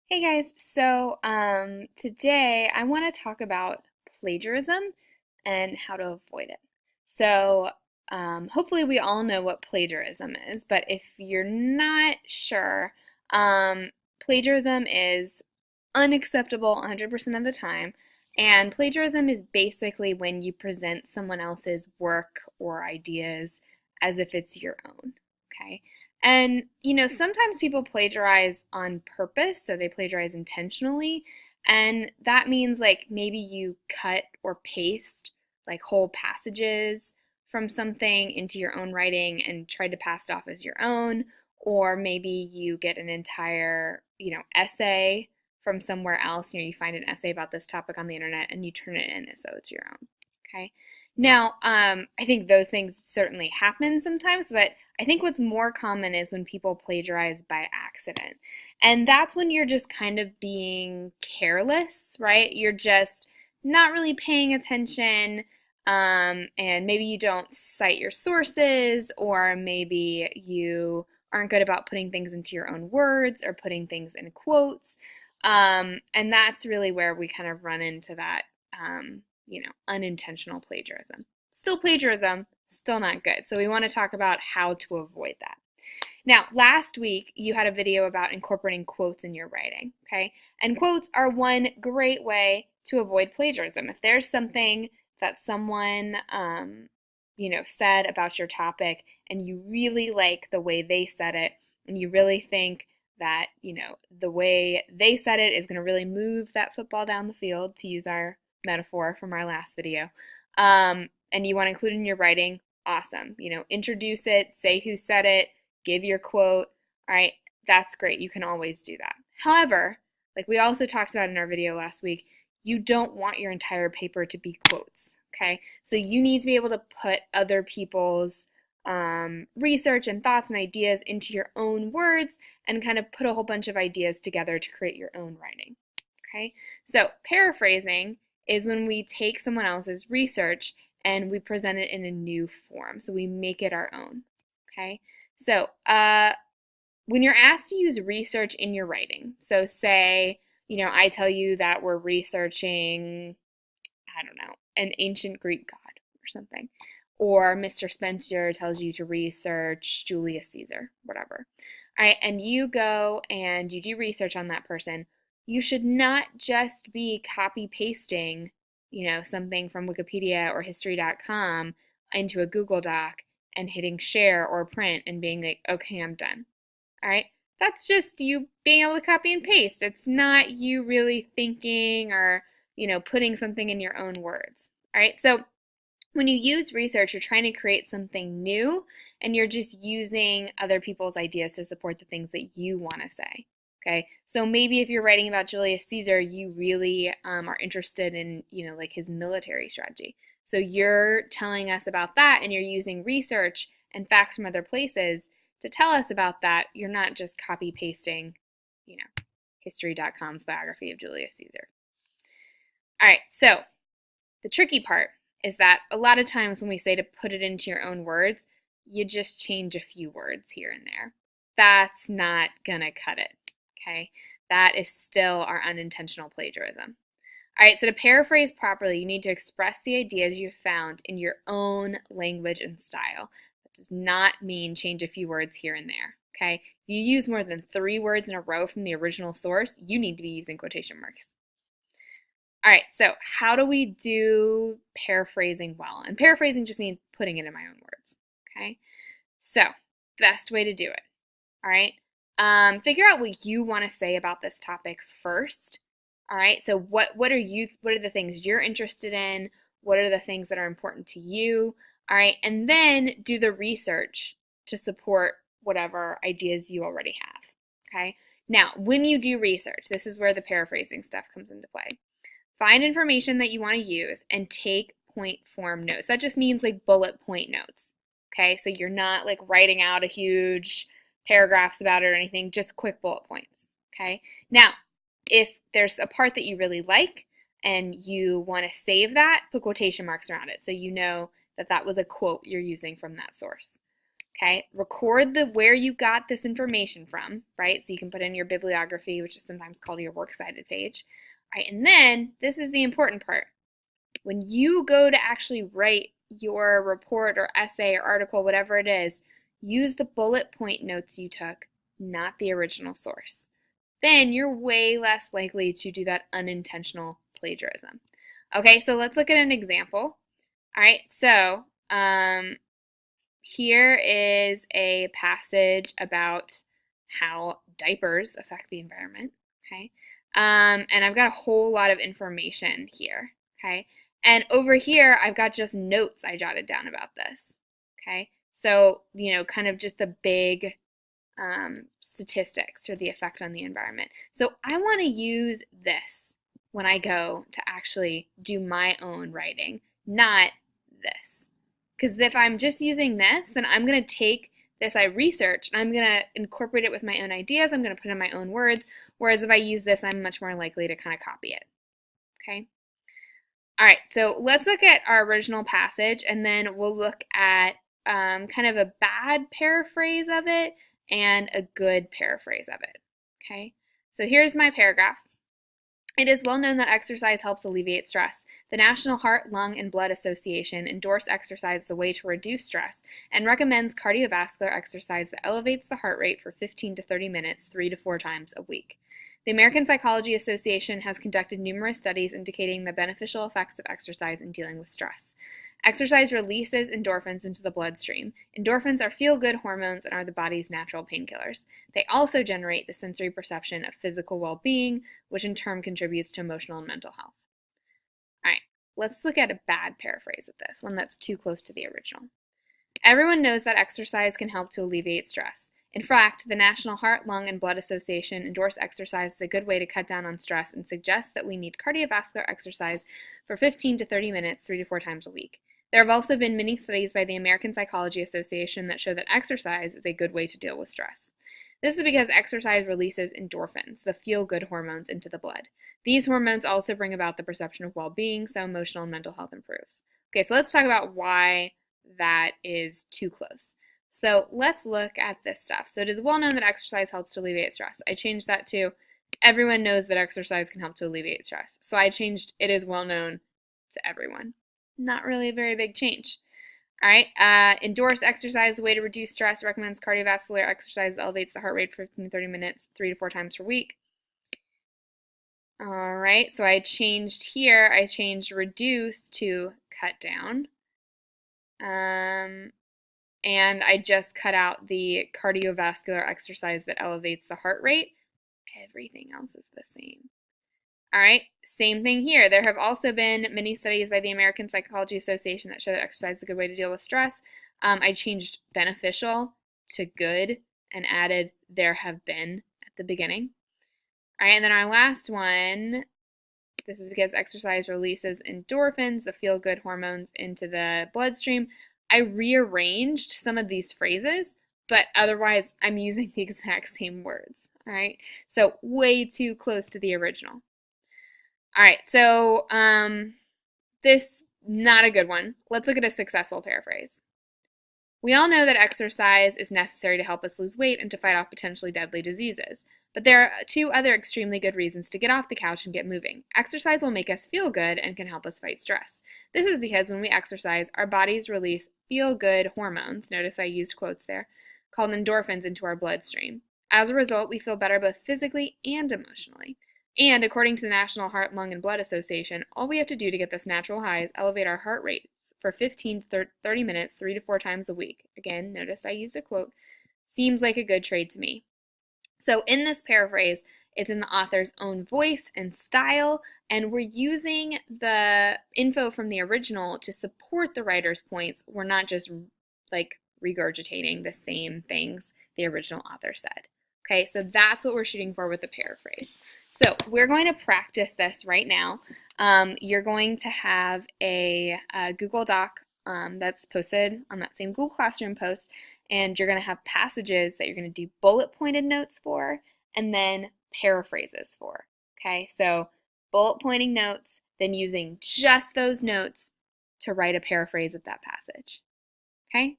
Hey guys, today I want to talk about plagiarism and how to avoid it. Hopefully we all know what plagiarism is, but if you're not sure, plagiarism is unacceptable 100% of the time, and plagiarism is basically when you present someone else's work or ideas as if it's your own, okay? And, sometimes people plagiarize on purpose, so they plagiarize intentionally. And that means like maybe you cut or paste like whole passages from something into your own writing and try to pass it off as your own. Or maybe you get an entire, essay from somewhere else. You find an essay about this topic on the internet and you turn it in as though it's your own. Okay. Now, I think those things certainly happen sometimes, but I think what's more common is when people plagiarize by accident. And that's when you're just kind of being careless, right? You're just not really paying attention, and maybe you don't cite your sources, or maybe you aren't good about putting things into your own words or putting things in quotes. And that's really where we kind of run into that, unintentional plagiarism. Still plagiarism, still not good. So we want to talk about how to avoid that. Now, last week you had a video about incorporating quotes in your writing, okay? And quotes are one great way to avoid plagiarism. If there's something that someone, said about your topic and you really like the way they said it, and you really think that, the way they said it is going to really move that football down the field, to use our metaphor from our last video, and you want to include it in your writing, awesome. Introduce it, say who said it, give your quote. All right, that's great. You can always do that. However, like we also talked about in our video last week, you don't want your entire paper to be quotes, okay? So you need to be able to put other people's research and thoughts and ideas into your own words and kind of put a whole bunch of ideas together to create your own writing, okay? So paraphrasing is when we take someone else's research and we present it in a new form. So we make it our own, okay? So when you're asked to use research in your writing, so say, I tell you that we're researching, I don't know, an ancient Greek god or something, or Mr. Spencer tells you to research Julius Caesar, whatever. All right, and you go and you do research on that person. You should not just be copy pasting, something from Wikipedia or history.com into a Google Doc and hitting share or print and being like, okay, I'm done. All right, that's just you being able to copy and paste. It's not you really thinking or, putting something in your own words. All right, so when you use research, you're trying to create something new and you're just using other people's ideas to support the things that you want to say. Okay, so maybe if you're writing about Julius Caesar, you really are interested in, like his military strategy. So you're telling us about that and you're using research and facts from other places to tell us about that. You're not just copy pasting, history.com's biography of Julius Caesar. All right, so the tricky part is that a lot of times when we say to put it into your own words, you just change a few words here and there. That's not gonna cut it, okay? That is still our unintentional plagiarism. All right, so to paraphrase properly, you need to express the ideas you've found in your own language and style. That does not mean change a few words here and there, okay? If you use more than 3 words in a row from the original source, you need to be using quotation marks. All right, so how do we do paraphrasing well? And paraphrasing just means putting it in my own words, okay? So, best way to do it, all right? Figure out what you want to say about this topic first, all right? So what are the things you're interested in? What are the things that are important to you? All right, and then do the research to support whatever ideas you already have, okay? Now, when you do research, this is where the paraphrasing stuff comes into play. Find information that you want to use and take point form notes. That just means like bullet point notes. Okay, so you're not like writing out a huge paragraphs about it or anything, just quick bullet points. Okay, now if there's a part that you really like and you want to save that, put quotation marks around it so you know that that was a quote you're using from that source. Okay, record where you got this information from, right? So you can put in your bibliography, which is sometimes called your works cited page. All right, and then this is the important part. When you go to actually write your report or essay or article, whatever it is, use the bullet point notes you took, not the original source. Then you're way less likely to do that unintentional plagiarism. Okay, so let's look at an example. All right, so here is a passage about how diapers affect the environment, okay? And I've got a whole lot of information here, okay? And over here, I've got just notes I jotted down about this, okay? So, kind of just the big statistics or the effect on the environment. So I want to use this when I go to actually do my own writing, not this. Because if I'm just using this, then I'm going to take this I researched and I'm going to incorporate it with my own ideas. I'm going to put in my own words. Whereas if I use this, I'm much more likely to kind of copy it. Okay? All right, so let's look at our original passage and then we'll look at kind of a bad paraphrase of it and a good paraphrase of it. Okay? So here's my paragraph. It is well known that exercise helps alleviate stress. The National Heart, Lung, and Blood Association endorses exercise as a way to reduce stress and recommends cardiovascular exercise that elevates the heart rate for 15 to 30 minutes 3 to 4 times a week. The American Psychology Association has conducted numerous studies indicating the beneficial effects of exercise in dealing with stress. Exercise releases endorphins into the bloodstream. Endorphins are feel-good hormones and are the body's natural painkillers. They also generate the sensory perception of physical well-being, which in turn contributes to emotional and mental health. All right, let's look at a bad paraphrase of this, one that's too close to the original. Everyone knows that exercise can help to alleviate stress. In fact, the National Heart, Lung, and Blood Association endorse exercise as a good way to cut down on stress and suggests that we need cardiovascular exercise for 15 to 30 minutes 3 to 4 times a week. There have also been many studies by the American Psychology Association that show that exercise is a good way to deal with stress. This is because exercise releases endorphins, the feel-good hormones, into the blood. These hormones also bring about the perception of well-being, so emotional and mental health improves. Okay, so let's talk about why that is too close. So let's look at this stuff. So it is well known that exercise helps to alleviate stress. I changed that to everyone knows that exercise can help to alleviate stress. So I changed it is well known to everyone. Not really a very big change. All right, endorse exercise as a way to reduce stress, recommends cardiovascular exercise that elevates the heart rate for 15 to 30 minutes 3 to 4 times per week. All right, so I changed here, I changed reduce to cut down. And I just cut out the cardiovascular exercise that elevates the heart rate. Everything else is the same. All right, same thing here. There have also been many studies by the American Psychology Association that show that exercise is a good way to deal with stress. I changed beneficial to good and added there have been at the beginning. All right, and then our last one, this is because exercise releases endorphins, the feel-good hormones, into the bloodstream. I rearranged some of these phrases, but otherwise I'm using the exact same words. All right, so way too close to the original. All right, so this, not a good one. Let's look at a successful paraphrase. We all know that exercise is necessary to help us lose weight and to fight off potentially deadly diseases. But there are 2 other extremely good reasons to get off the couch and get moving. Exercise will make us feel good and can help us fight stress. This is because when we exercise, our bodies release feel-good hormones, notice I used quotes there, called endorphins into our bloodstream. As a result, we feel better both physically and emotionally. And according to the National Heart, Lung, and Blood Association, all we have to do to get this natural high is elevate our heart rates for 15 to 30 minutes 3 to 4 times a week. Again, notice I used a quote. Seems like a good trade to me. So in this paraphrase, it's in the author's own voice and style, and we're using the info from the original to support the writer's points. We're not just like regurgitating the same things the original author said. Okay, so that's what we're shooting for with the paraphrase. So we're going to practice this right now. You're going to have a Google Doc that's posted on that same Google Classroom post, and you're going to have passages that you're going to do bullet pointed notes for and then paraphrases for. Okay, so bullet pointing notes, then using just those notes to write a paraphrase of that passage. Okay?